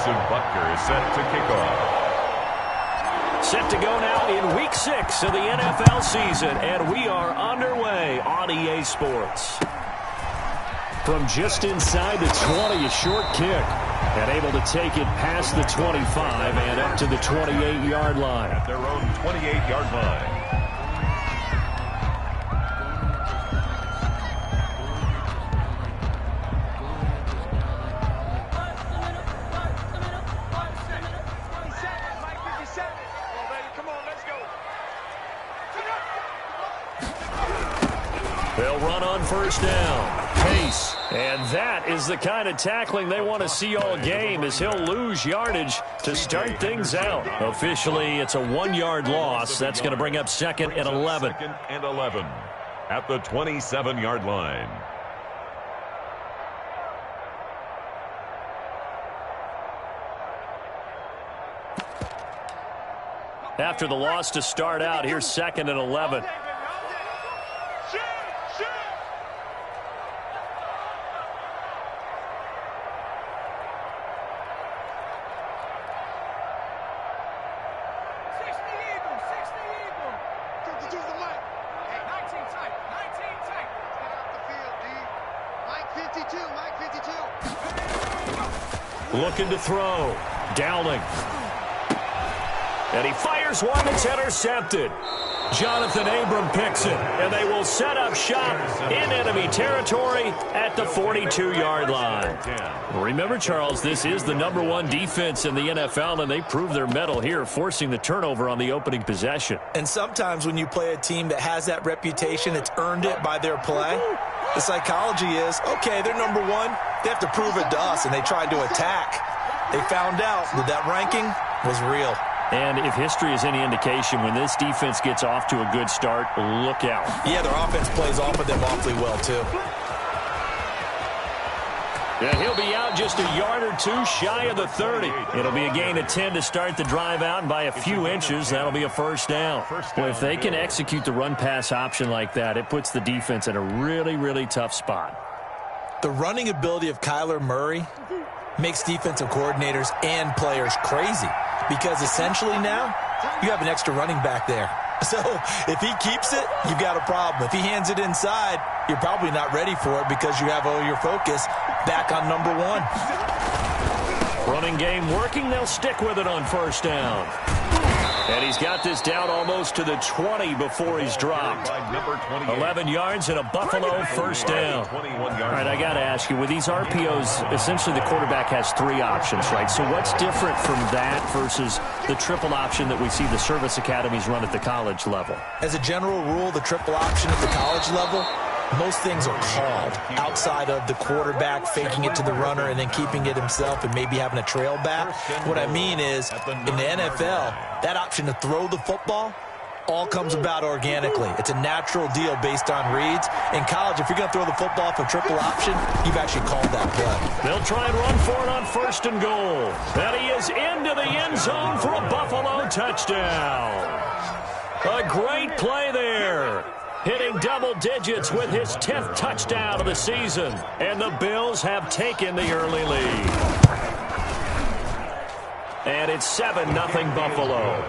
Harrison Butker is set to kick off. Set to go now in Week 6 of the NFL season, and we are underway on EA Sports. From just inside the 20, a short kick, and able to take it past the 25 and up to the 28-yard line. At their own 28-yard line. They'll run on first down. Pace. And that is the kind of tackling they want to see all game, as he'll lose yardage to start things out. Officially, it's a 1-yard loss. That's going to bring up 2nd and 11. 2nd and 11 at the 27-yard line. After the loss to start out, here's 2nd and 11. Looking to throw. Dowling. And he fires one that's intercepted. Jonathan Abram picks it, and they will set up shop in enemy territory at the 42-yard line. Remember, Charles, this is the #1 defense in the NFL, and they prove their mettle here, forcing the turnover on the opening possession. And sometimes when you play a team that has that reputation, it's earned it by their play. The psychology is, okay, they're #1. They have to prove it to us, and they tried to attack. They found out that ranking was real. And if history is any indication, when this defense gets off to a good start, look out. Yeah, their offense plays off of them awfully well, too. And he'll be out just a yard or two shy of the 30. It'll be a gain of 10 to start the drive out, and by a few inches, that'll be a first down. Well, if they can execute the run-pass option like that, it puts the defense in a really, really tough spot. The running ability of Kyler Murray makes defensive coordinators and players crazy, because essentially now you have an extra running back there. So if he keeps it, you've got a problem. If he hands it inside, you're probably not ready for it because you have all your focus back on #1. Running game working. They'll stick with it on first down. And he's got this down almost to the 20 before he's dropped. 11 yards and a Buffalo first down. All right, I got to ask you, with these RPOs, essentially the quarterback has 3 options, right? So what's different from that versus the triple option that we see the service academies run at the college level? As a general rule, the triple option at the college level, most things are called outside of the quarterback faking it to the runner and then keeping it himself and maybe having a trail back. What I mean is, in the NFL, that option to throw the football all comes about organically. It's a natural deal based on reads. In college, if you're going to throw the football for triple option, you've actually called that play. They'll try and run for it on first and goal. And he is into the end zone for a Buffalo touchdown. A great play there. Hitting double digits with his 10th touchdown of the season. And the Bills have taken the early lead. And it's 7-0 Buffalo.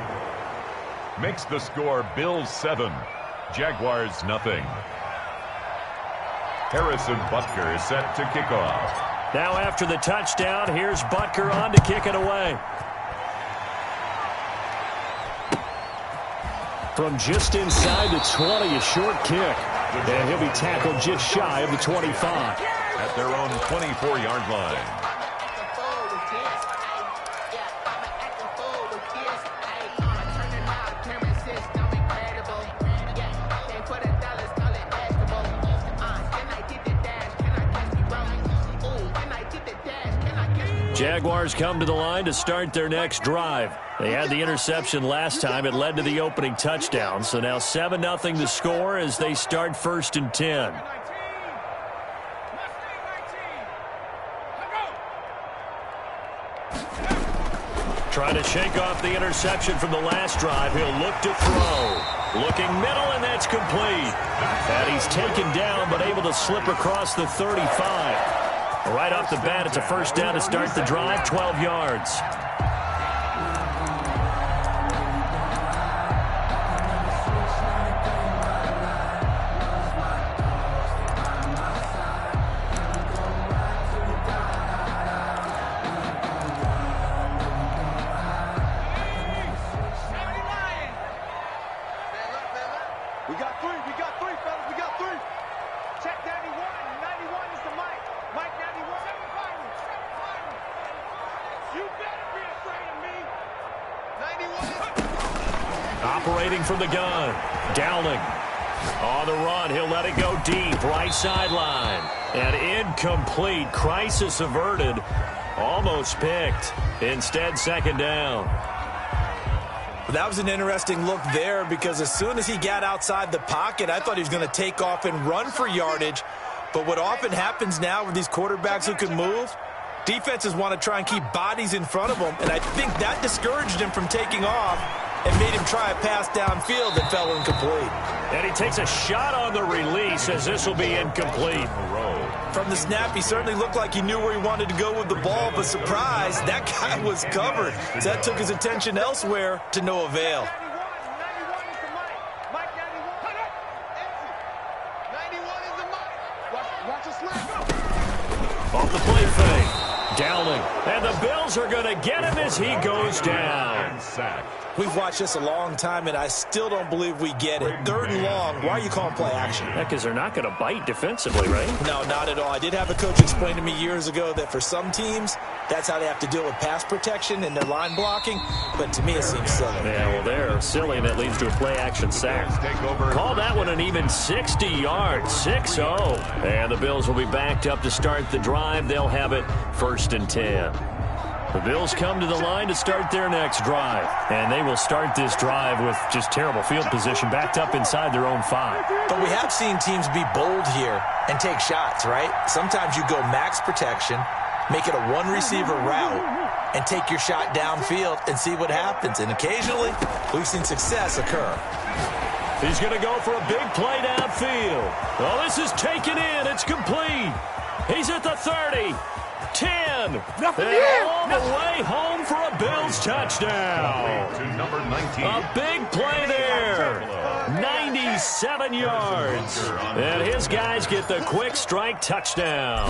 Makes the score Bills 7, Jaguars 0. Harrison Butker is set to kick off. Now after the touchdown, here's Butker on to kick it away. From just inside the 20, a short kick. And he'll be tackled just shy of the 25. At their own 24-yard line. Jaguars come to the line to start their next drive. They had the interception last time. It led to the opening touchdown. So now 7-0 the score as they start first and 10. Trying to shake off the interception from the last drive. He'll look to throw. Looking middle, and that's complete. And he's taken down, but able to slip across the 35. Right off the bat, it's a first down to start the drive, 12 yards. We got three, fellas. We got three. Check 91. 91 is the mic. Mike 91. You better be afraid of me. 91. Operating from the gun. Downing. On the run, he'll let it go deep. Right sideline. And incomplete. Crisis averted. Almost picked. Instead, second down. That was an interesting look there because as soon as he got outside the pocket, I thought he was going to take off and run for yardage. But what often happens now with these quarterbacks who can move, defenses want to try and keep bodies in front of them. And I think that discouraged him from taking off and made him try a pass downfield that fell incomplete. And he takes a shot on the release as this will be incomplete. From the snap, he certainly looked like he knew where he wanted to go with the ball, but surprise, that guy was covered. So that took his attention elsewhere to no avail. 91 is the mic. Mike 91. 91 is the mic. Watch the snap. Off the play fake. Downing. And the Bills are going to get him as he goes down. We've watched this a long time, and I still don't believe we get it. 3rd and long, why are you calling play action? Yeah, because they're not going to bite defensively, right? No, not at all. I did have a coach explain to me years ago that for some teams, that's how they have to deal with pass protection and their line blocking. But to me, it seems silly. Yeah, well, they're silly, and that leads to a play-action sack. Call that one an even 60 yards, 6-0. And the Bills will be backed up to start the drive. They'll have it 1st and 10. The Bills come to the line to start their next drive. And they will start this drive with just terrible field position, backed up inside their own 5. But we have seen teams be bold here and take shots, right? Sometimes you go max protection, make it a one-receiver route, and take your shot downfield and see what happens. And occasionally, we've seen success occur. He's going to go for a big play downfield. Oh, this is taken in. It's complete. He's at the 30. 10. And all the way home for a Bills touchdown. To number 19. A big play there. 97 yards. And his guys get the quick strike touchdown.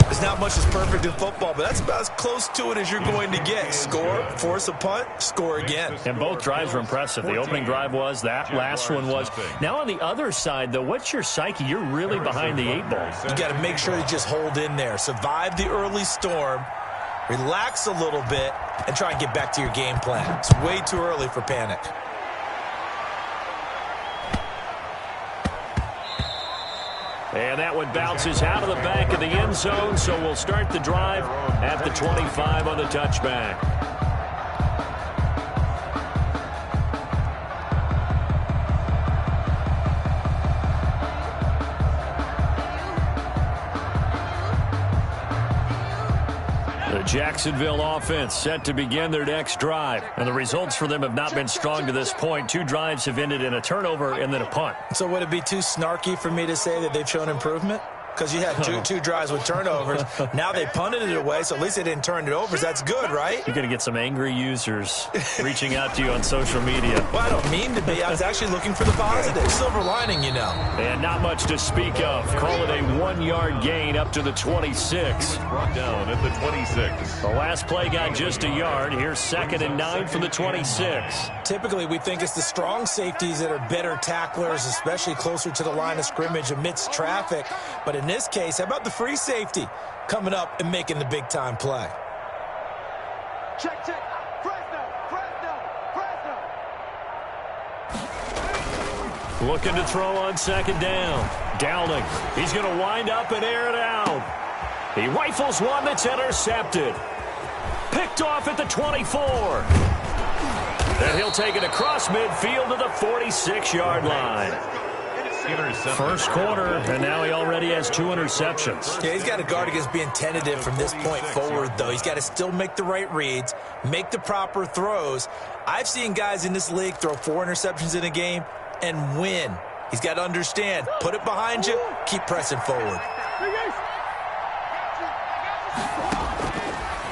There's not much that's perfect in football, but that's about as close to it as you're going to get. Score, force a punt, score again. And both drives were impressive. The opening drive was, that last one was. Now on the other side, though, what's your psyche? You're really behind the 8 ball. You got to make sure you just hold in there. Survive the early storm, relax a little bit, and try and get back to your game plan. It's way too early for panic. And that one bounces out of the back of the end zone, so we'll start the drive at the 25 on the touchback. The Jacksonville offense set to begin their next drive. And the results for them have not been strong to this point. 2 drives have ended in a turnover and then a punt. So would it be too snarky for me to say that they've shown improvement? Because you had two drives with turnovers. Now they punted it away, so at least they didn't turn it over. So that's good, right? You're going to get some angry users reaching out to you on social media. Well, I don't mean to be. I was actually looking for the positive. Silver lining, you know. And not much to speak of. Call it a 1-yard gain up to the 26. Brought down at the 26. The last play got just a yard. Here's 2nd and 9 from the 26. Typically, we think it's the strong safeties that are better tacklers, especially closer to the line of scrimmage amidst traffic. But in this case, how about the free safety coming up and making the big-time play? Check. Fresno. Looking to throw on 2nd down. Downing. He's going to wind up and air it out. He rifles one that's intercepted. Picked off at the 24. And he'll take it across midfield to the 46-yard line. First quarter, and now he already has 2 interceptions. Yeah, he's got to guard against being tentative from this point forward, though. He's got to still make the right reads, make the proper throws. I've seen guys in this league throw 4 interceptions in a game and win. He's got to understand, put it behind you, keep pressing forward.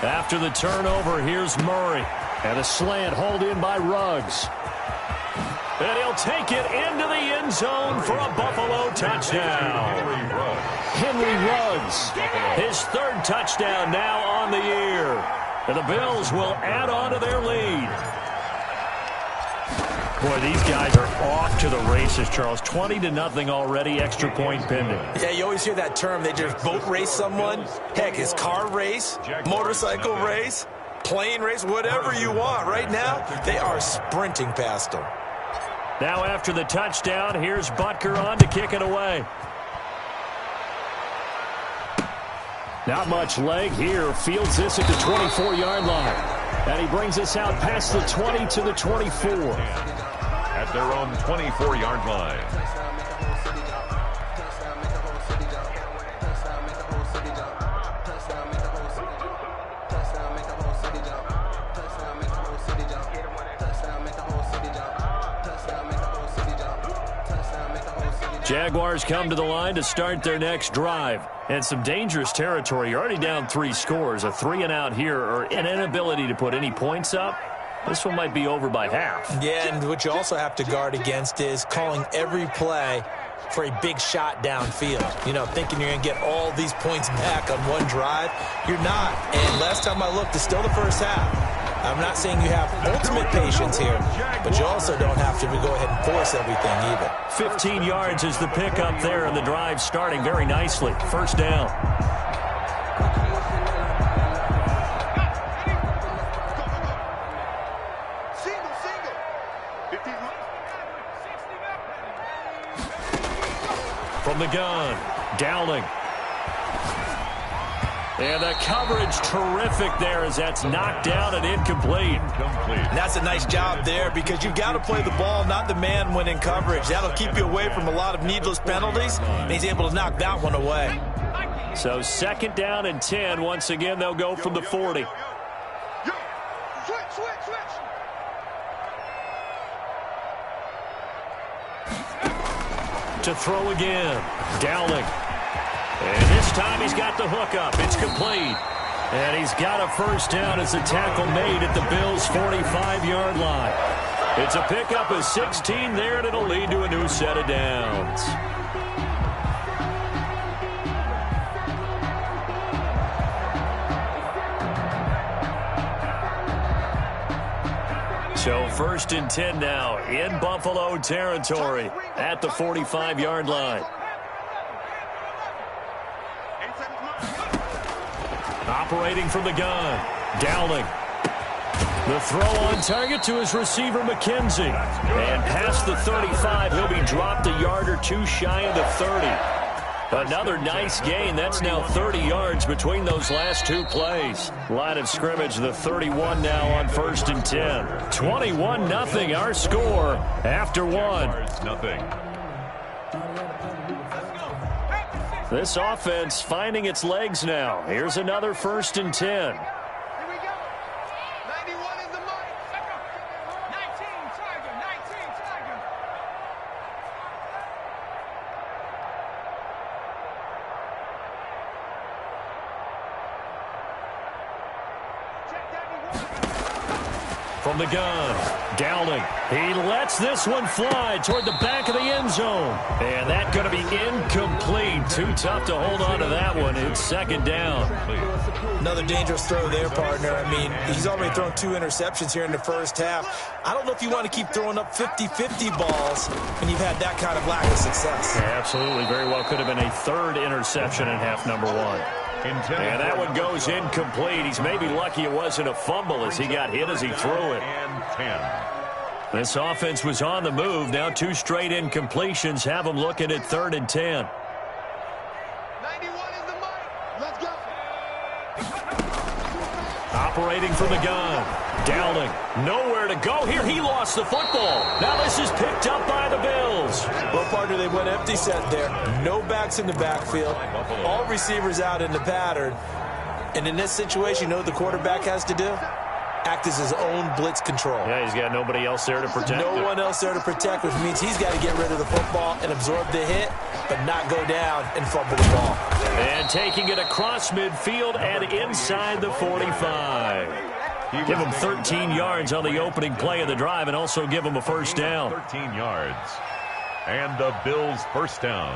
After the turnover, here's Murray. And a slant hauled in by Ruggs. And he'll take it into the end zone for a Buffalo touchdown. Henry Ruggs, his third touchdown now on the year. And the Bills will add on to their lead. Boy, these guys are off to the races, Charles. 20-0 already, extra point pending. Yeah, you always hear that term. They just boat race someone. Heck, it's car race, motorcycle race, plane race, whatever you want. Right now, they are sprinting past them. Now after the touchdown, here's Butker on to kick it away. Not much leg here. Fields this at the 24-yard line. And he brings us out past the 20 to the 24. At their own 24-yard line. Jaguars come to the line to start their next drive. And some dangerous territory. You're already down 3 scores. A 3-and-out here or an inability to put any points up. This one might be over by half. Yeah, and what you also have to guard against is calling every play for a big shot downfield. You know, thinking you're going to get all these points back on one drive. You're not. And last time I looked, it's still the first half. I'm not saying you have ultimate patience here, but you also don't have to go ahead and force everything either. 15 yards is the pickup there, and the drive starting very nicely. First down. From the gun, Dowling. And the coverage terrific there as that's knocked down and incomplete. And that's a nice job there because you've got to play the ball, not the man when in coverage. That'll keep you away from a lot of needless penalties. And he's able to knock that one away. So second down and 10. Once again, they'll go from the 40. To throw again, Dowling. And this time he's got the hook up. It's complete. And he's got a first down as the tackle made at the Bills' 45-yard line. It's a pickup of 16 there, and it'll lead to a new set of downs. So first and 10 now in Buffalo territory at the 45-yard line. Operating from the gun, Dowling. The throw on target to his receiver, McKenzie. And past the 35, he'll be dropped a yard or two shy of the 30. Another nice gain. That's now 30 yards between those last two plays. Line of scrimmage, the 31 now on first and 10. 21-0 our score after one. This offense finding its legs now. Here's another first and 10. From the gun, Dowling. He lets this one fly toward the back of the end zone. And that's going to be incomplete. Too tough to hold on to that one. It's second down. Another dangerous throw there, partner. I mean, he's already thrown 2 interceptions here in the first half. I don't know if you want to keep throwing up 50-50 balls when you've had that kind of lack of success. Yeah, absolutely. Very well could have been a third interception in half number one. And that one goes incomplete. He's maybe lucky it wasn't a fumble as he got hit as he threw it. This offense was on the move. Now 2 straight incompletions have them looking at third and 10. 91 is the mic. Let's go. Operating from the gun. Dowling. Nowhere to go here. He lost the football. Now this is picked up by the Bills. Well, partner, they went empty set there. No backs in the backfield. All receivers out in the pattern. And in this situation, you know what the quarterback has to do? act as his own blitz control. Yeah, he's got nobody else there to protect him. No one else there to protect, which means he's got to get rid of the football and absorb the hit, but not go down and fumble the ball. And taking it across midfield and inside the 45. Give him 13 yards on the opening play of the drive and also give him a first down. 13 yards. And the Bills' first down.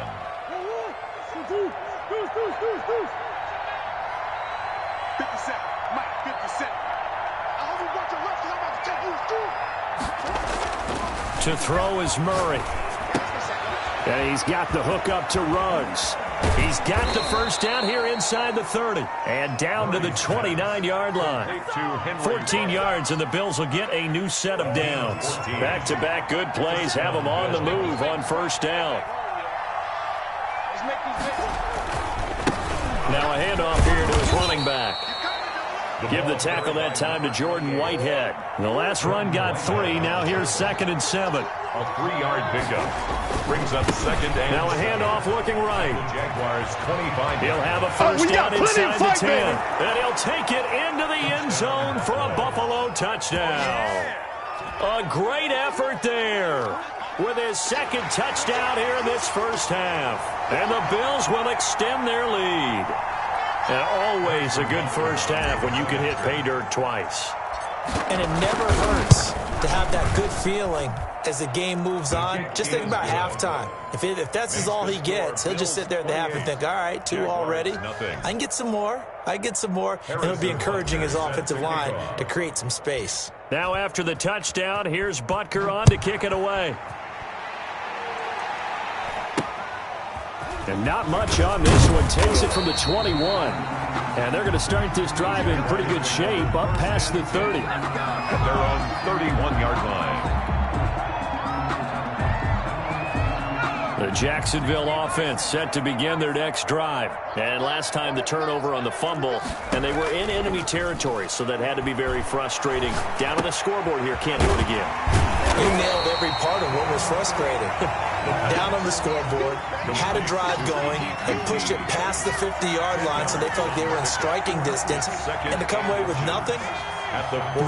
To throw is Murray. And he's got the hook up to Ruggs. He's got the first down here inside the 30. And down to the 29-yard line. 14 yards, and the Bills will get a new set of downs. Back-to-back good plays have them on the move on first down. Now a handoff here to his running back. Give the tackle that time to Jordan Whitehead. The last run got 3. Now here's 2nd and 7. A 3-yard pickup. Brings up 2nd and now a handoff looking right. Jaguars 25. He'll have a first down inside the 10. And he'll take it into the end zone for a Buffalo touchdown. A great effort there with his 2nd touchdown here in this first half. And the Bills will extend their lead. And always a good first half when you can hit pay dirt twice. And it never hurts to have that good feeling as the game moves on. Just think about halftime. If that's all he gets, he'll just sit there at the half and think, all right, 2 already. I can get some more. And he'll be encouraging his offensive line to create some space. Now after the touchdown, here's Butker on to kick it away. And not much on this one. Takes it from the 21. And they're going to start this drive in pretty good shape up past the 30. At their own 31-yard line. The Jacksonville offense set to begin their next drive. And last time the turnover on the fumble, and they were in enemy territory, so that had to be very frustrating. Down on the scoreboard here, can't do it again. You nailed every part of what was frustrating. Down on the scoreboard, had a drive going, and pushed it past the 50-yard line so they felt they were in striking distance. And to come away with nothing,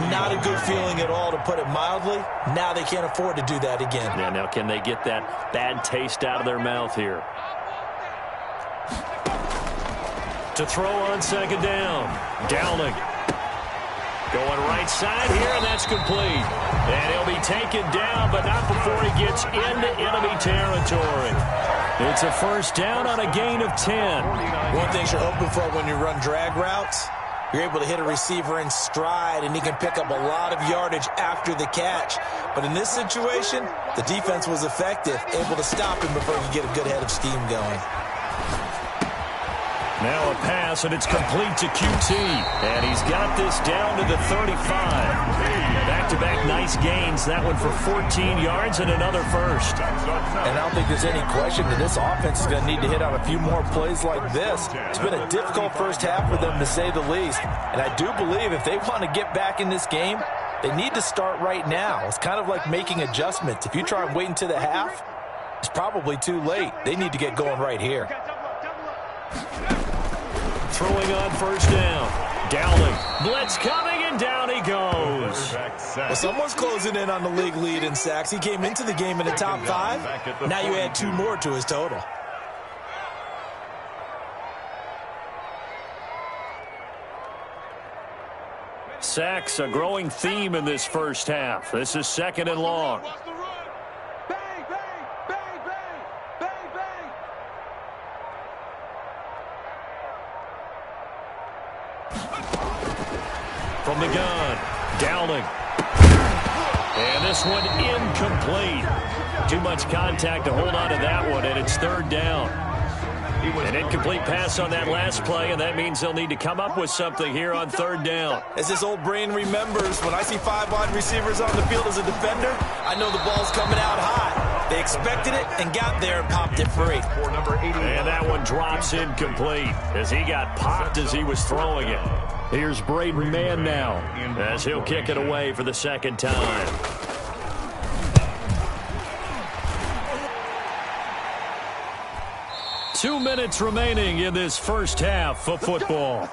not a good feeling at all, to put it mildly. Now they can't afford to do that again. Yeah, now can they get that bad taste out of their mouth here? To throw on 2nd down. Downing. Going right side here, and that's complete. And he'll be taken down, but not before he gets into enemy territory. It's a first down on a gain of 10. One thing you're hoping for when you run drag routes, you're able to hit a receiver in stride, and he can pick up a lot of yardage after the catch. But in this situation, the defense was effective, able to stop him before he could get a good head of steam going. Now a pass, and it's complete to QT. And he's got this down to the 35. Back-to-back nice gains. That one for 14 yards and another first. And I don't think there's any question that this offense is going to need to hit on a few more plays like this. It's been a difficult first half for them, to say the least. And I do believe if they want to get back in this game, they need to start right now. It's kind of like making adjustments. If you try and wait until the half, it's probably too late. They need to get going right here. Throwing on first down. Dowling. Blitz coming, and down he goes. Well, someone's closing in on the league lead in sacks. He came into the game in the top 5. Now you add 2 more to his total. Sacks, a growing theme in this first half. This is 2nd and long. From the gun, Dowling. And this one incomplete. Too much contact to hold on to that one, and it's 3rd down. An incomplete pass on that last play, and that means they'll need to come up with something here on 3rd down. As his old brain remembers, when I see 5 wide receivers on the field as a defender, I know the ball's coming out hot. They expected it and got there and popped it free. And that one drops incomplete as he got popped as he was throwing it. Here's Braden Mann now as he'll kick it away for the 2nd time. Two minutes remaining in this first half of football.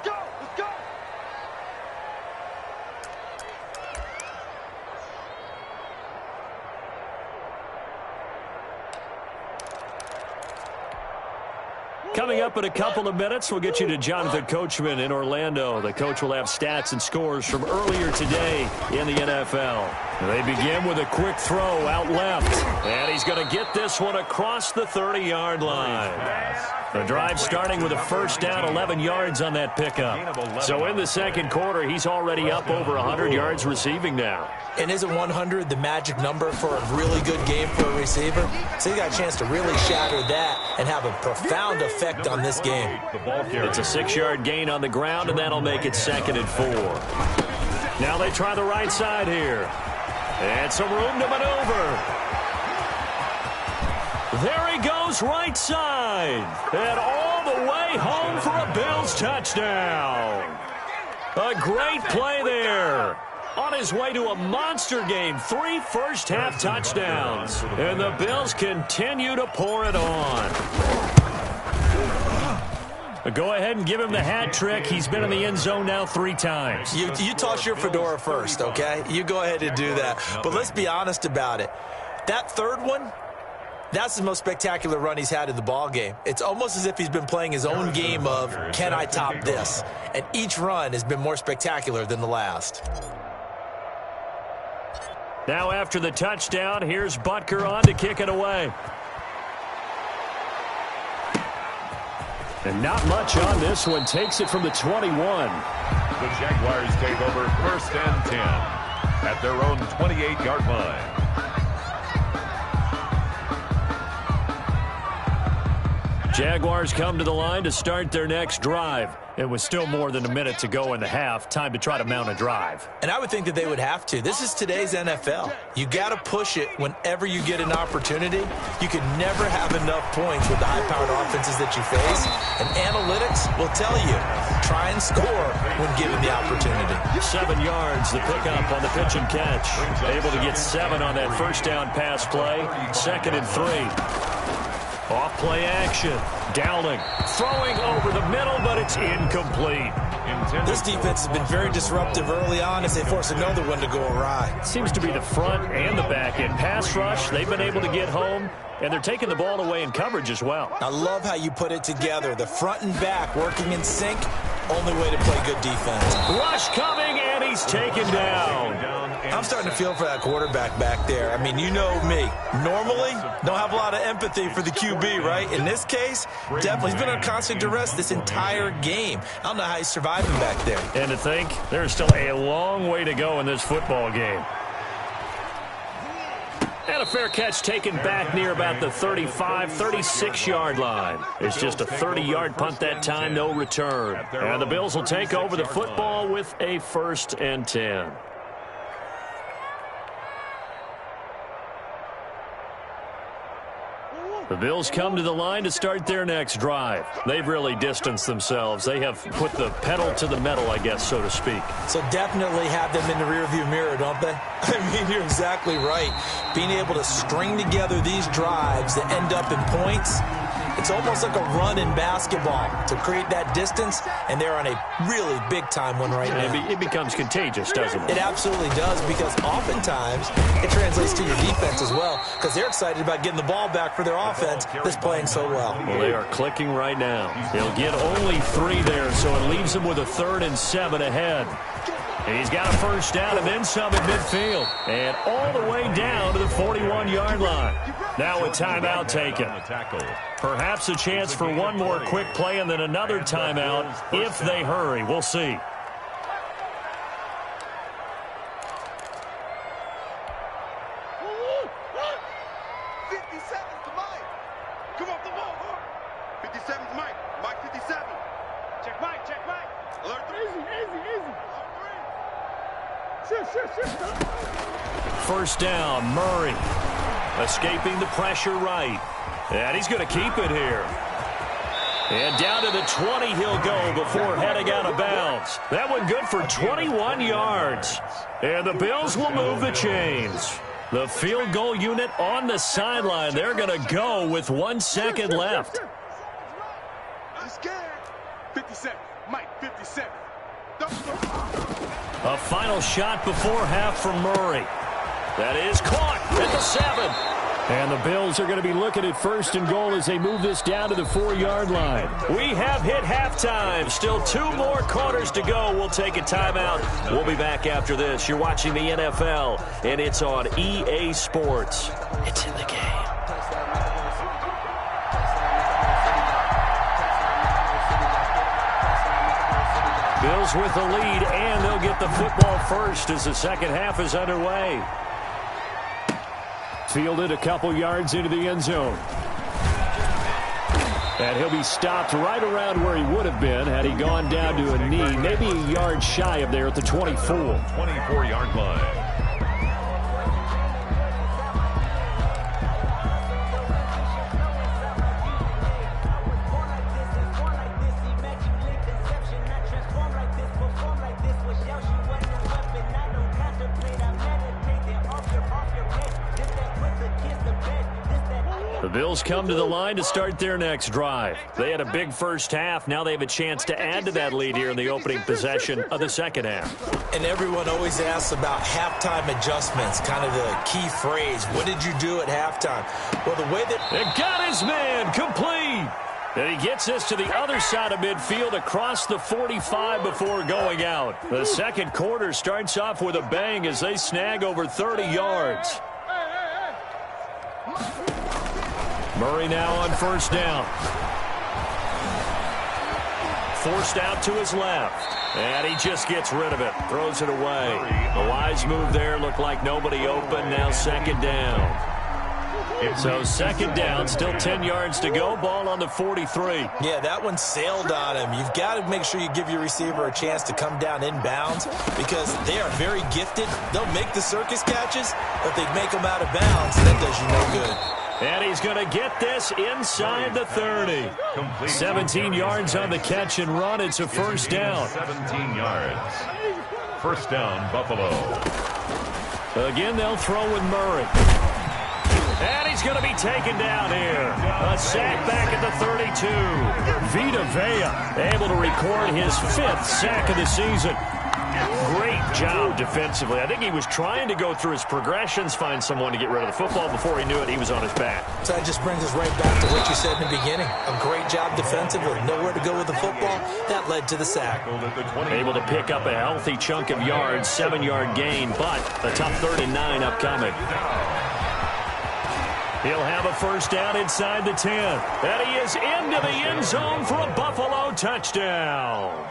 Coming up in a couple of minutes, we'll get you to Jonathan Coachman in Orlando. The coach will have stats and scores from earlier today in the NFL. They begin with a quick throw out left. And he's going to get this one across the 30-yard line. The drive starting with a first down, 11 yards on that pickup. So in the second quarter, he's already up over 100 yards receiving now. And isn't 100 the magic number for a really good game for a receiver? So he got a chance to really shatter that and have a profound effect on this game. It's a 6-yard gain on the ground, and that'll make it 2nd and 4. Now they try the right side here. And some room to maneuver. There he goes right side. And all the way home for a Bills touchdown. A great play there. On his way to a monster game, 3 first-half touchdowns. And the Bills continue to pour it on. Go ahead and give him the hat trick. He's been in the end zone now 3 times. You toss your fedora first, okay? You go ahead and do that. But let's be honest about it. That third one, that's the most spectacular run he's had in the ball game. It's almost as if he's been playing his own game of, can I top this? And each run has been more spectacular than the last. Now after the touchdown, here's Butker on to kick it away. And not much on this one. Takes it from the 21. The Jaguars take over 1st and 10 at their own 28-yard line. Jaguars come to the line to start their next drive. It was still more than a minute to go in the half. Time to try to mount a drive. And I would think that they would have to. This is today's NFL. You got to push it whenever you get an opportunity. You can never have enough points with the high-powered offenses that you face. And analytics will tell you, try and score when given the opportunity. 7 yards, the pickup on the pitch and catch. Able to get 7 on that first down pass play. 2nd and 3. Off play action. Dowling throwing over the middle, but it's incomplete. This defense has been very disruptive early on as they force another one to go awry. Seems to be the front and the back end. Pass rush, they've been able to get home, and they're taking the ball away in coverage as well. I love how you put it together. The front and back working in sync. Only way to play good defense. Rush coming, and he's taken down. I'm starting to feel for that quarterback back there. I mean, you know me. Normally, don't have a lot of empathy for the QB, right? In this case, definitely. He's been under constant duress this entire game. I don't know how he's surviving back there. And to think, there's still a long way to go in this football game. And a fair catch taken back near about the 35, 36-yard line. It's just a 30-yard punt that time, no return. And the Bills will take over the football with a 1st and 10. The Bills come to the line to start their next drive. They've really distanced themselves. They have put the pedal to the metal, I guess, so to speak. So definitely have them in the rearview mirror, don't they? I mean, you're exactly right. Being able to string together these drives that end up in points, it's almost like a run in basketball to create that distance, and they're on a really big-time one right now. It becomes contagious, doesn't it? It absolutely does, because oftentimes it translates to your defense as well, because they're excited about getting the ball back for their offense that's playing so well. Well, they are clicking right now. They'll get only 3 there, so it leaves them with a 3rd and 7 ahead. And he's got a first down and then some at midfield. And all the way down to the 41-yard line. Now a timeout taken. Perhaps a chance for one more quick play and then another timeout if they hurry. We'll see. First down, Murray. Escaping the pressure right. And he's going to keep it here. And down to the 20 he'll go before heading out of bounds. That one good for 21 yards. And the Bills will move the chains. The field goal unit on the sideline. They're going to go with 1 second left. I'm scared. 57. Mike, 57. A final shot before half from Murray. That is caught at the 7. And the Bills are going to be looking at 1st and goal as they move this down to the 4-yard line. We have hit halftime. Still 2 more quarters to go. We'll take a timeout. We'll be back after this. You're watching the NFL, and it's on EA Sports. It's in the game. Bills with the lead, and they'll get the football first as the second half is underway. Fielded a couple yards into the end zone. And he'll be stopped right around where he would have been had he gone down to a knee, maybe a yard shy of there at the 24. 24-yard line. The Bills come to the line to start their next drive. They had a big first half. Now they have a chance to add to that lead here in the opening possession of the second half. And everyone always asks about halftime adjustments, kind of the key phrase. What did you do at halftime? Well, the way that... It got his man complete. And he gets this to the other side of midfield across the 45 before going out. The second quarter starts off with a bang as they snag over 30 yards. Murray now on 1st down. Forced out to his left. And he just gets rid of it. Throws it away. A wise move there. Looked like nobody open. Now 2nd down. So 2nd down. Still 10 yards to go. Ball on the 43. Yeah, that one sailed on him. You've got to make sure you give your receiver a chance to come down inbounds because they are very gifted. They'll make the circus catches, but they make them out of bounds. That does you no good. And he's going to get this inside the 30. 17 yards on the catch and run. It's a 1st down. 17 yards. 1st down, Buffalo. Again, they'll throw with Murray. And he's going to be taken down here. A sack back at the 32. Vita Vea able to record his 5th sack of the season. Great job defensively. I think he was trying to go through his progressions, find someone to get rid of the football. Before he knew it, he was on his back. So that just brings us right back to what you said in the beginning. A great job defensively. Nowhere to go with the football. That led to the sack. Able to pick up a healthy chunk of yards, 7-yard gain, but a tough 3rd and 9 upcoming. He'll have a 1st down inside the 10. And he is into the end zone for a Buffalo touchdown.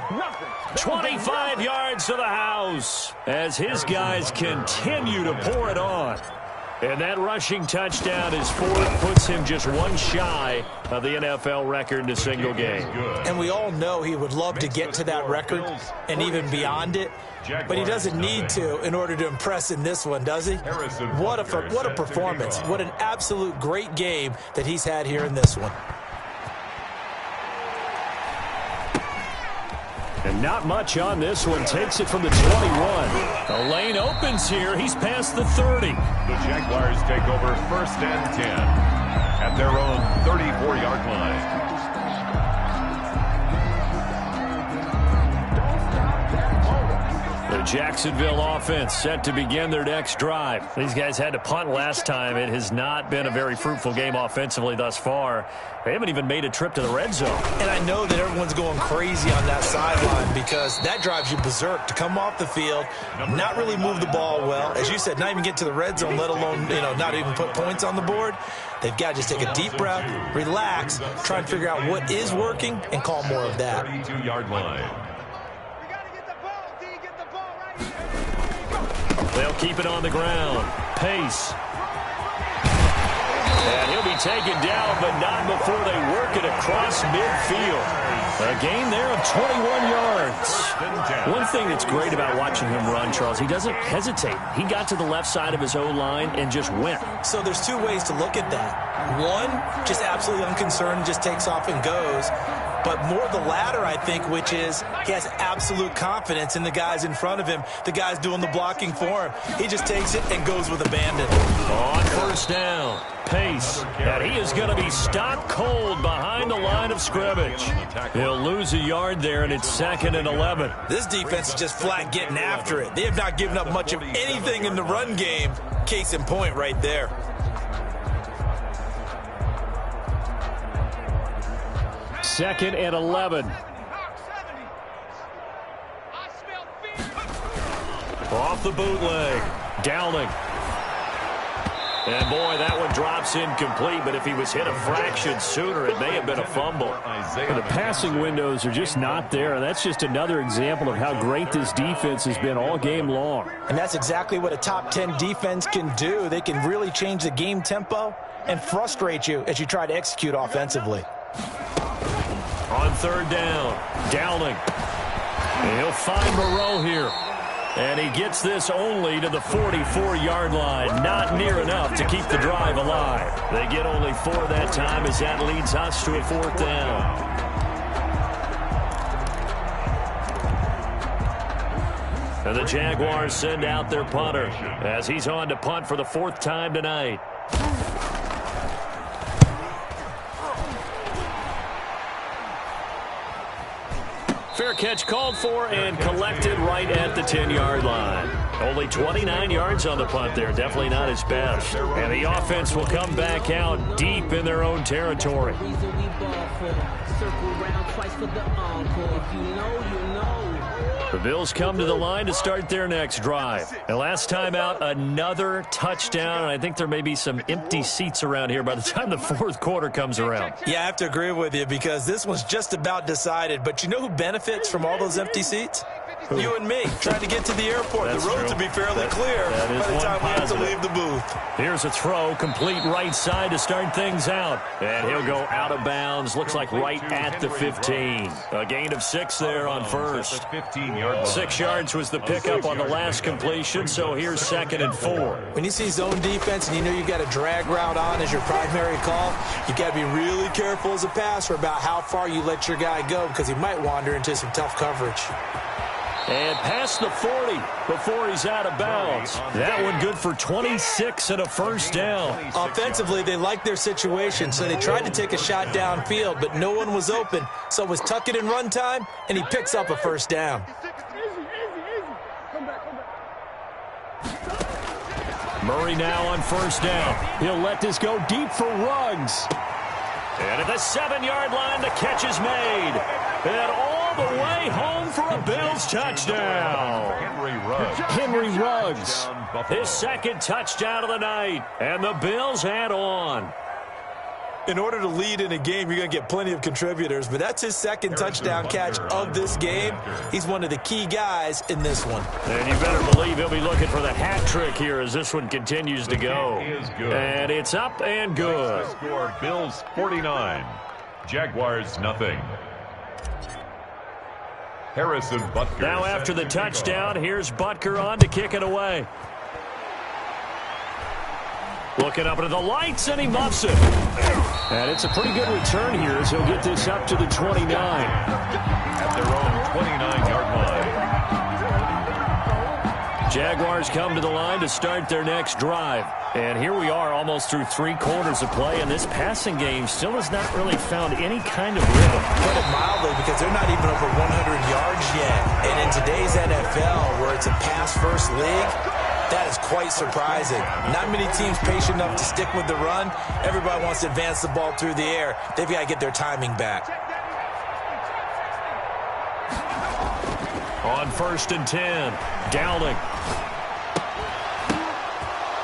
25 yards to the house as his guys continue to pour it on. And that rushing touchdown is 4th, puts him just one shy of the NFL record in a single game. And we all know he would love to get to that record and even beyond it, but he doesn't need to in order to impress in this one, does he? What a performance. What an absolute great game that he's had here in this one. And not much on this one. Takes it from the 21. The lane opens here. He's past the 30. The Jaguars take over 1st and 10 at their own 34-yard line. The Jacksonville offense set to begin their next drive. These guys had to punt last time. It has not been a very fruitful game offensively thus far. They haven't even made a trip to the red zone. And I know that everyone's going crazy on that sideline because that drives you berserk to come off the field, not really move the ball well. As you said, not even get to the red zone, let alone, not even put points on the board. They've got to just take a deep breath, relax, try and figure out what is working, and call more of that. 32-yard line. They'll keep it on the ground. Pace. And he'll be taken down, but not before they work it across midfield. A gain there of 21 yards. One thing that's great about watching him run, Charles, he doesn't hesitate. He got to the left side of his O-line and just went. So there's 2 ways to look at that. One, just absolutely unconcerned, just takes off and goes. But more the latter, I think, which is he has absolute confidence in the guys in front of him, the guys doing the blocking for him. He just takes it and goes with abandon. On 1st down, Pace. And he is going to be stopped cold behind the line of scrimmage. He'll lose a yard there, and it's 2nd and 11. This defense is just flat getting after it. They have not given up much of anything in the run game. Case in point right there. 2nd and 11. Off the bootleg. Downing. And, boy, that one drops incomplete, but if he was hit a fraction sooner, it may have been a fumble. The passing windows are just not there. That's just another example of how great this defense has been all game long. And that's exactly what a top 10 defense can do. They can really change the game tempo and frustrate you as you try to execute offensively. On 3rd down, Downing. And he'll find Moreau here. And he gets this only to the 44-yard line. Not near enough to keep the drive alive. They get only 4 that time as that leads us to a 4th down. And the Jaguars send out their punter as he's on to punt for the 4th time tonight. Fair catch called for and collected right at the 10-yard line. Only 29 yards on the punt there. Definitely not his best. And the offense will come back out deep in their own territory. The Bills come to the line to start their next drive. And last time out, another touchdown. And I think there may be some empty seats around here by the time the 4th quarter comes around. Yeah, I have to agree with you because this one's just about decided. But you know who benefits from all those empty seats? Who? You and me, trying to get to the airport. That's the roads will be fairly clear by the time we have to leave the booth. Here's a throw, complete right side to start things out. And he'll go out of bounds, looks like right at the 15. A gain of 6 there on 1st. 6 yards was the pickup on the last completion, so here's 2nd and 4. When you see zone defense and you know you got a drag route on as your primary call, you got to be really careful as a passer about how far you let your guy go because he might wander into some tough coverage. And past the 40 before he's out of bounds. That one good for 26 and a 1st down. Offensively, they liked their situation, so they tried to take a shot downfield, but no one was open. So it was tuck it and run time, and he picks up a 1st down. Murray now on 1st down. He'll let this go deep for Ruggs. And at the 7-yard line, the catch is made. And all the way home for a Bills touchdown. Henry Ruggs. His 2nd touchdown of the night. And the Bills add on. In order to lead in a game, you're going to get plenty of contributors, but that's his 2nd touchdown catch of this game. He's one of the key guys in this one. And you better believe he'll be looking for the hat trick here as this one continues to go. And it's up and good. Score Bills 49, Jaguars nothing. Harrison Butker. Now after the touchdown, here's Butker on to kick it away. Looking up into the lights, and he muffs it. And it's a pretty good return here as he'll get this up to the 29. At their own 29-yard line. Jaguars come to the line to start their next drive. And here we are almost through 3 quarters of play, and this passing game still has not really found any kind of rhythm. Put it mildly, because they're not even over 100 yards yet. And in today's NFL, where it's a pass-first league, that is quite surprising. Not many teams patient enough to stick with the run. Everybody wants to advance the ball through the air. They've got to get their timing back. On 1st and 10, Downing.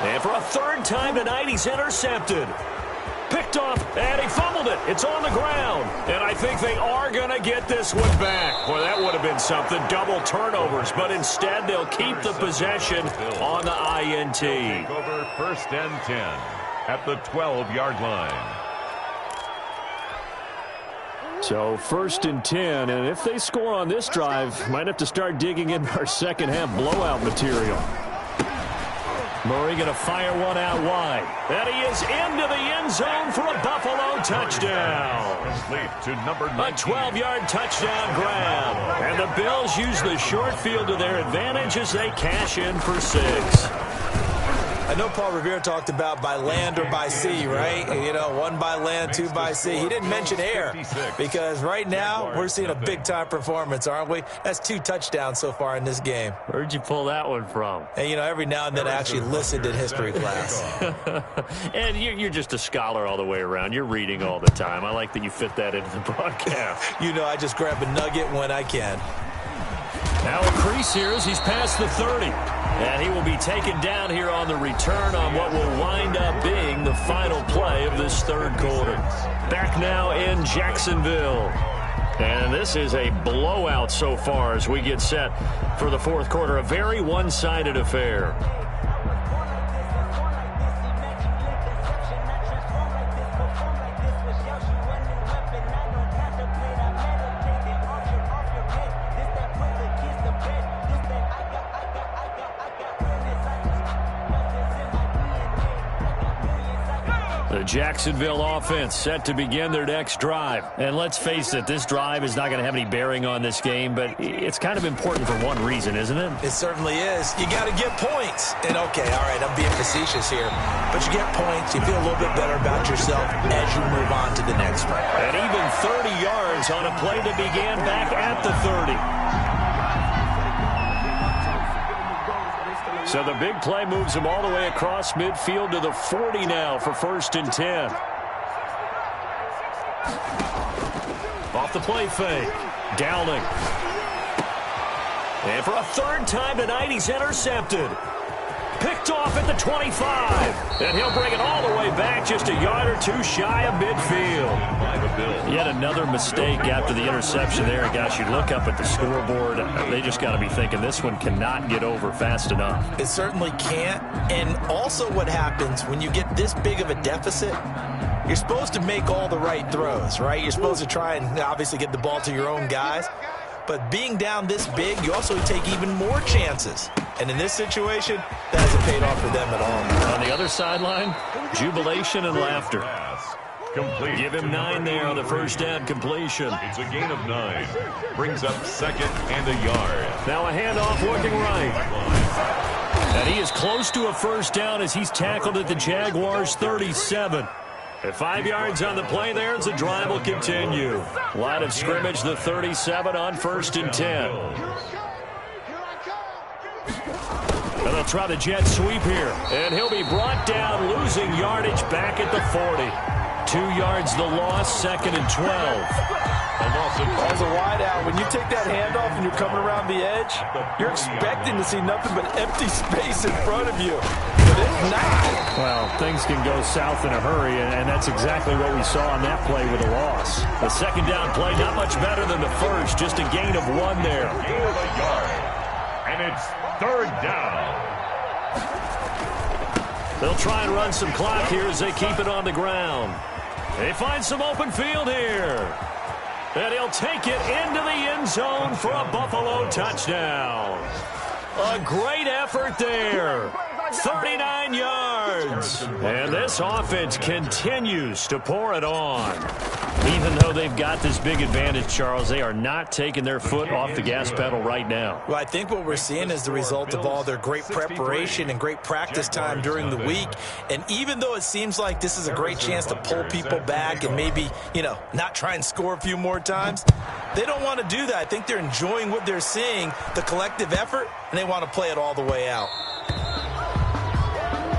And for a 3rd time tonight, he's intercepted. Picked off, and he fumbled it. It's on the ground. And I think they are going to get this one back. Boy, that would have been something. Double turnovers. But instead, they'll keep the possession on the INT. Over 1st and 10 at the 12-yard line. So 1st and 10, and if they score on this drive, might have to start digging in our second-half blowout material. Murray going to fire one out wide. And he is into the end zone for a Buffalo touchdown. Complete to number 19. A 12-yard touchdown grab. And the Bills use the short field to their advantage as they cash in for 6. I know Paul Revere talked about by land or by sea, right? You know, 1 by land, 2 by sea. He didn't mention air because right now we're seeing a big-time performance, aren't we? That's 2 touchdowns so far in this game. Where'd you pull that one from? And, you know, every now and then I actually listened in history class. And you're just a scholar all the way around. You're reading all the time. I like that you fit that into the broadcast. You know, I just grab a nugget when I can. Now a crease here as he's past the 30. And he will be taken down here on the return on what will wind up being the final play of this third quarter. Back now in Jacksonville. And this is a blowout so far as we get set for the fourth quarter. A very one-sided affair. The Jacksonville offense set to begin their next drive. And let's face it, this drive is not going to have any bearing on this game, but it's kind of important for one reason, isn't it? It certainly is. You got to get points. And, okay, all right, I'm being facetious here. But you get points, you feel a little bit better about yourself as you move on to the next one. And even 30 yards on a play that began back at the 30. So the big play moves him all the way across midfield to the 40 now for 1st and 10. Off the play fake. Downing. And for a 3rd time tonight, he's intercepted. Picked off at the 25. And he'll bring it all the way back just a yard or 2 shy of midfield. Yet another mistake after the interception there. Gosh, you look up at the scoreboard. They just got to be thinking this one cannot get over fast enough. It certainly can't. And also what happens when you get this big of a deficit, you're supposed to make all the right throws, right? You're supposed to try and obviously get the ball to your own guys. But being down this big, you also take even more chances. And in this situation, that hasn't paid off for them at all. On the other sideline, jubilation and laughter. Complete. Give him 9 there on the first down completion. It's a gain of 9. Brings up 2nd and a yard. Now a handoff looking right. And he is close to a first down as he's tackled at the Jaguars' 37. At 5 yards on the play there as the drive will continue. Line of scrimmage, the 37 on 1st and 10. And they'll try the jet sweep here. And he'll be brought down, losing yardage back at the 40. 2 yards the loss, 2nd and 12. As a wideout, when you take that handoff and you're coming around the edge, you're expecting to see nothing but empty space in front of you. But it's not. Well, things can go south in a hurry, and that's exactly what we saw on that play with a loss. The 2nd down play, not much better than the first, just a gain of 1 there. Gain of a yard. And it's 3rd down. They'll try and run some clock here as they keep it on the ground. They find some open field here. And he'll take it into the end zone for a Buffalo touchdown. A great effort there. 39 yards. And this offense continues to pour it on. Even though they've got this big advantage, Charles, they are not taking their foot off the gas pedal right now. Well, I think what we're seeing is the result of all their great preparation and great practice time during the week. And even though it seems like this is a great chance to pull people back and maybe, you know, not try and score a few more times, they don't want to do that. I think they're enjoying what they're seeing, the collective effort, and they want to play it all the way out.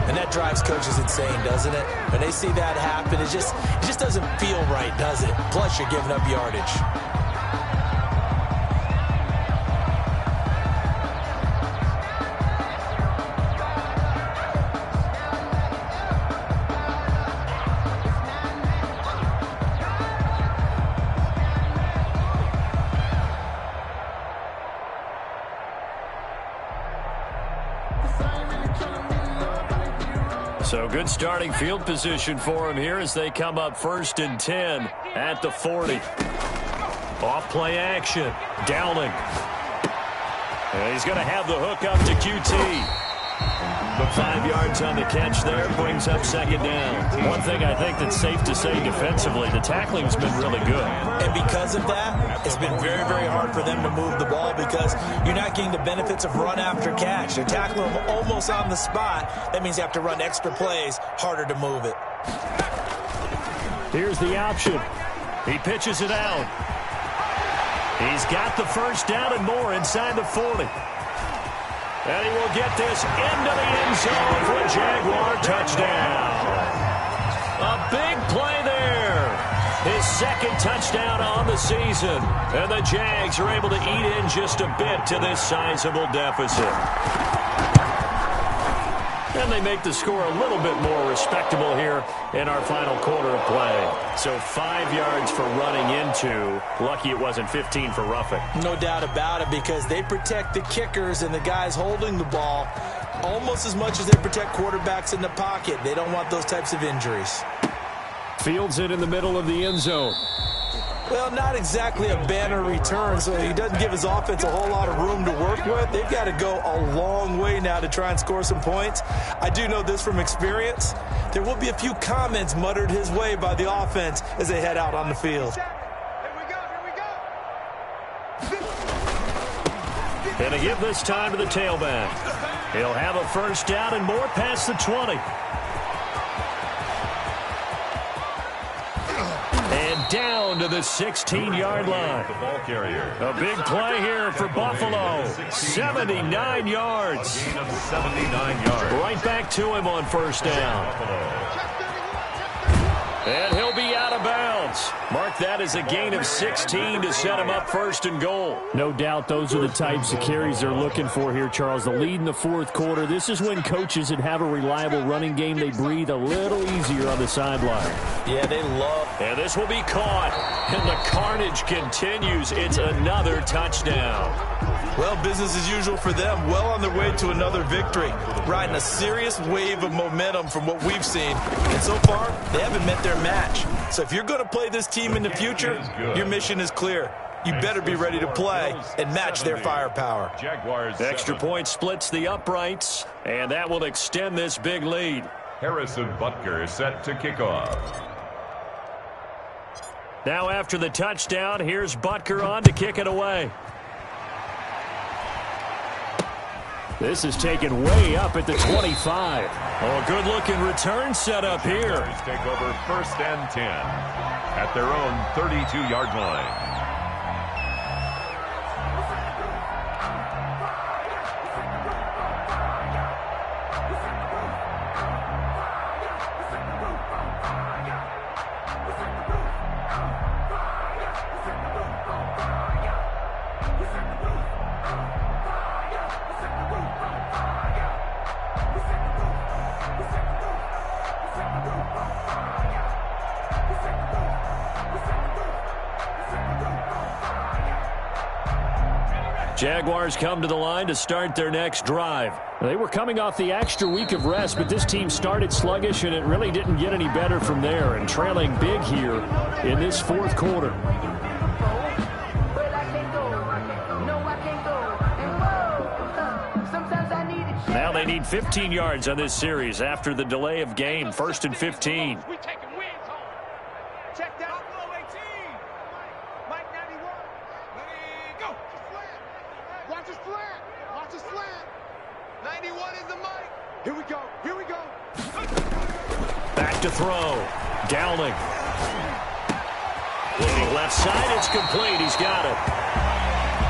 And that drives coaches insane, doesn't it? When they see that happen, it just doesn't feel right, does it? Plus, you're giving up yardage. So good starting field position for him here as they come up 1st and 10 at the 40. Off play action. Downing. And he's going to have the hook up to QT. 5 yards on the catch there, brings up second down. One thing I think that's safe to say defensively, the tackling's been really good. And because of that, it's been very, very hard for them to move the ball because you're not getting the benefits of run after catch. They're tackling them almost on the spot. That means you have to run extra plays, harder to move it. Here's the option. He pitches it out. He's got the first down and more inside the 40. And he will get this into the end zone for a Jaguar touchdown. A big play there. His second touchdown on the season. And the Jags are able to eat in just a bit to this sizable deficit. And they make the score a little bit more respectable here in our final quarter of play. So 5 yards for running into. Lucky it wasn't 15 for roughing. No doubt about it, because they protect the kickers and the guys holding the ball almost as much as they protect quarterbacks in the pocket. They don't want those types of injuries. Fields it in the middle of the end zone. Well, not exactly a banner return, so he doesn't give his offense a whole lot of room to work with. They've got to go a long way now to try and score some points. I do know this from experience. There will be a few comments muttered his way by the offense as they head out on the field. And to give this time to the tailback. He'll have a first down and more past the 20. And down to the 16-yard line. The ball carrier. A big play here for Buffalo. 79 yards. Gain of 79 yards. Right back to him on first down. And he'll be out of bounds. Mark that as a gain of 16 to set him up first and goal. No doubt those are the types of carries they're looking for here, Charles. The lead in the fourth quarter. This is when coaches that have a reliable running game, they breathe a little easier on the sideline. Yeah, they love. And this will be caught. And the carnage continues. It's another touchdown. Well, business as usual for them. Well on their way to another victory. Riding a serious wave of momentum from what we've seen. And so far, they haven't met their match. So if you're going to play this team in the future, your mission is clear. You better be ready to play and match their firepower. Jaguars. Extra point splits the uprights, and that will extend this big lead. Harrison Butker set to kick off. Now after the touchdown, here's Butker on to kick it away. This is taken way up at the 25. Oh, good-looking return set up here. Jaguars take over first and 10 at their own 32-yard line. Jaguars come to the line to start their next drive. They were coming off the extra week of rest, but this team started sluggish, and it really didn't get any better from there, and trailing big here in this fourth quarter. Now they need 15 yards on this series after the delay of game. First and 15. Check that. 18. Mike 91. Go. Watch his flat. Watch his flat. 91 is the mic. Here we go. Here we go. Back to throw. Dowling. Looking left side. It's complete. He's got it.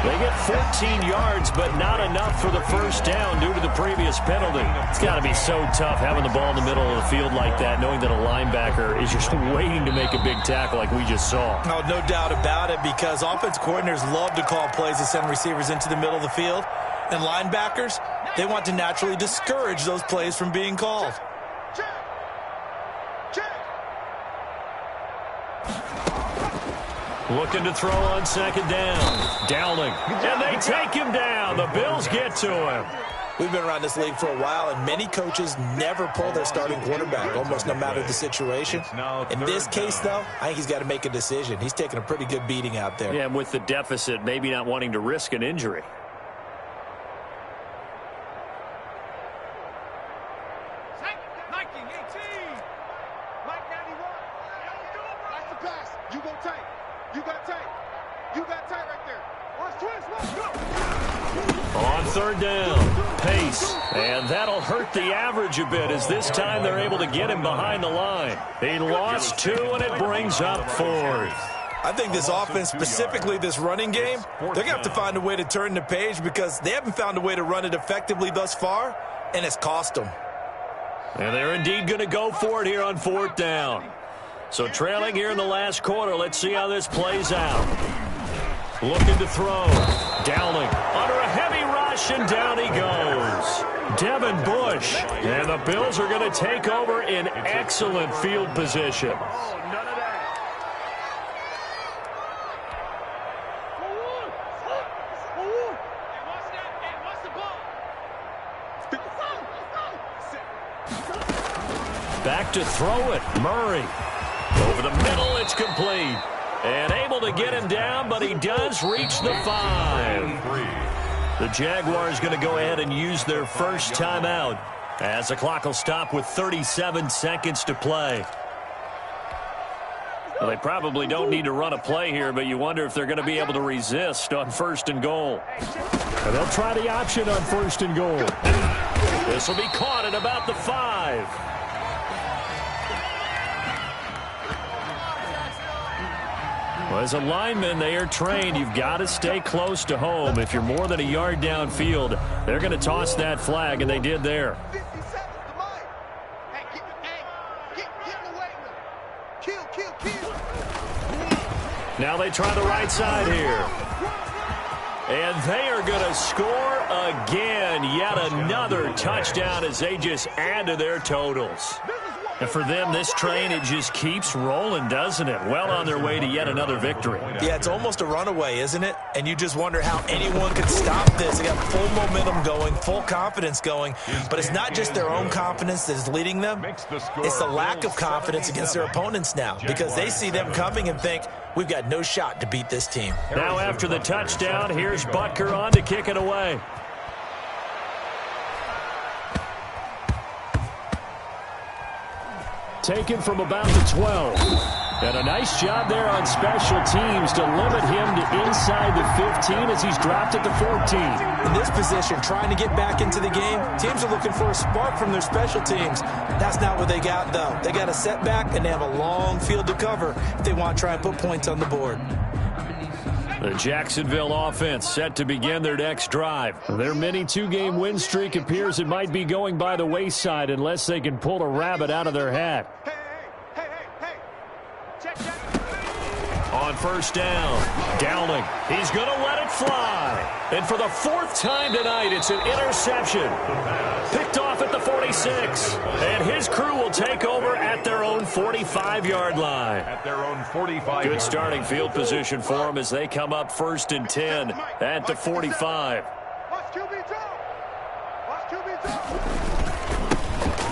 They get 14 yards, but not enough for the first down due to the previous penalty. It's got to be so tough having the ball in the middle of the field like that, knowing that a linebacker is just waiting to make a big tackle like we just saw. Oh, no doubt about it, because offense coordinators love to call plays to send receivers into the middle of the field. And linebackers, they want to naturally discourage those plays from being called. Looking to throw on second down. Dowling. And they take him down. The Bills get to him. We've been around this league for a while, and many coaches never pull their starting quarterback, almost no matter the situation. In this case, though, I think he's got to make a decision. He's taking a pretty good beating out there. Yeah, and with the deficit, maybe not wanting to risk an injury. Mike 91. That's the pass. You go tight. You got tight. You got tight right there. Let's twist. Let's go. On third down, pace. And that'll hurt the average a bit as this time they're able to get him behind the line. He lost 2, and it brings up 4th. I think this offense, specifically this running game, they're going to have to find a way to turn the page because they haven't found a way to run it effectively thus far, and it's cost them. And they're indeed going to go for it here on 4th down. So trailing here in the last quarter, let's see how this plays out. Looking to throw. Dowling under a heavy rush, and down he goes. Devin Bush. And the Bills are going to take over in excellent field position. Back to throw it. Murray. Over the middle, it's complete. And able to get him down, but he does reach the 5. The Jaguars going to go ahead and use their first timeout as the clock will stop with 37 seconds to play. Well, they probably don't need to run a play here, but you wonder if they're going to be able to resist on 1st and goal. And they'll try the option on 1st and goal. This will be caught at about the 5. Well, as a lineman, they are trained. You've got to stay close to home. If you're more than a yard downfield, they're going to toss that flag, and they did there. 50 seconds to Mike. Hey, get in the way with him. Kill. Now they try the right side here. And they are going to score again. Yet another touchdown as they just add to their totals. And for them, this train, it just keeps rolling, doesn't it? Well on their way to yet another victory. Yeah, it's almost a runaway, isn't it? And you just wonder how anyone could stop this. They got full momentum going, full confidence going. But it's not just their own confidence that is leading them. It's the lack of confidence against their opponents now because they see them coming and think, we've got no shot to beat this team. Now after the touchdown, here's Butker on to kick it away. Taken from about the 12. And a nice job there on special teams to limit him to inside the 15 as he's dropped at the 14. In this position, trying to get back into the game, teams are looking for a spark from their special teams. That's not what they got, though. They got a setback, and they have a long field to cover if they want to try and put points on the board. The Jacksonville offense set to begin their next drive. Their mini 2-game win streak appears it might be going by the wayside unless they can pull a rabbit out of their hat. Hey. Check. On 1st down, Dowling. He's going to let it fly. And for the 4th time tonight, it's an interception. Picked off at the 46. And his crew will take over at their own 45-yard line. Good starting field position for them as they come up 1st and 10 at the 45.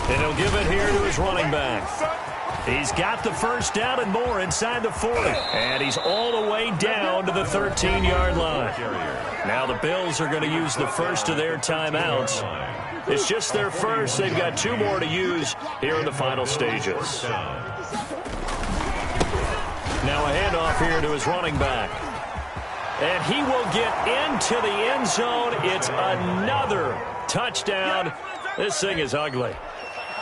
And he'll give it here to his running back. He's got the 1st down and more inside the 40. And he's all the way down to the 13-yard line. Now the Bills are going to use the first of their timeouts. It's just their first. They've got 2 more to use here in the final stages. Now a handoff here to his running back. And he will get into the end zone. It's another touchdown. This thing is ugly.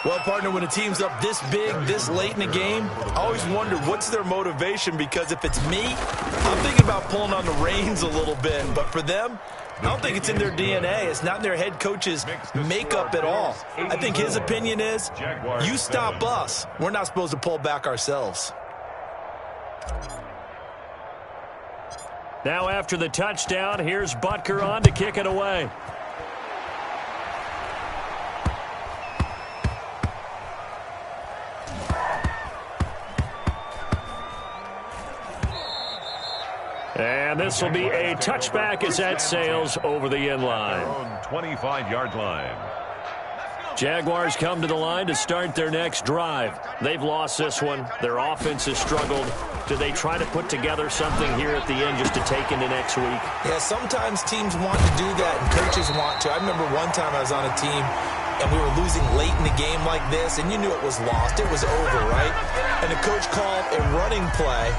Well, partner, when a team's up this big, this late in the game, I always wonder what's their motivation, because if it's me, I'm thinking about pulling on the reins a little bit. But for them, I don't think it's in their DNA. It's not in their head coach's makeup at all. I think his opinion is, you stop us. We're not supposed to pull back ourselves. Now after the touchdown, here's Butker on to kick it away. And this will be a touchback as that sails over the end line. 25-yard line. Jaguars come to the line to start their next drive. They've lost this one. Their offense has struggled. Do they try to put together something here at the end just to take into next week? Yeah, sometimes teams want to do that and coaches want to. I remember one time I was on a team and we were losing late in the game like this, and you knew it was lost. It was over, right? And the coach called a running play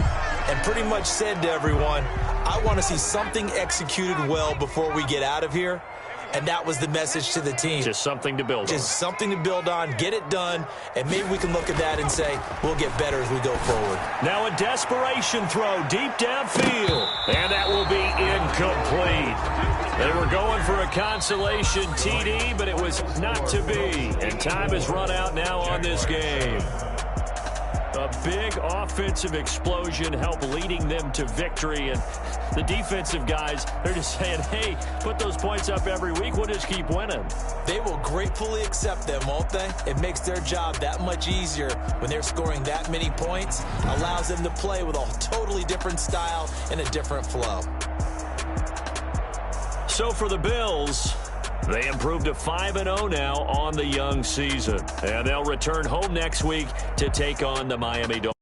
and pretty much said to everyone, I want to see something executed well before we get out of here. And that was the message to the team. Just something to build on. Just something to build on, get it done, and maybe we can look at that and say, we'll get better as we go forward. Now a desperation throw deep downfield. And that will be incomplete. They were going for a consolation TD, but it was not to be. And time has run out now on this game. A big offensive explosion helped leading them to victory. And the defensive guys, they're just saying, hey, put those points up every week. We'll just keep winning. They will gratefully accept them, won't they? It makes their job that much easier when they're scoring that many points. Allows them to play with a totally different style and a different flow. So for the Bills, they improved to 5-0 now on the young season. And they'll return home next week to take on the Miami Dolphins.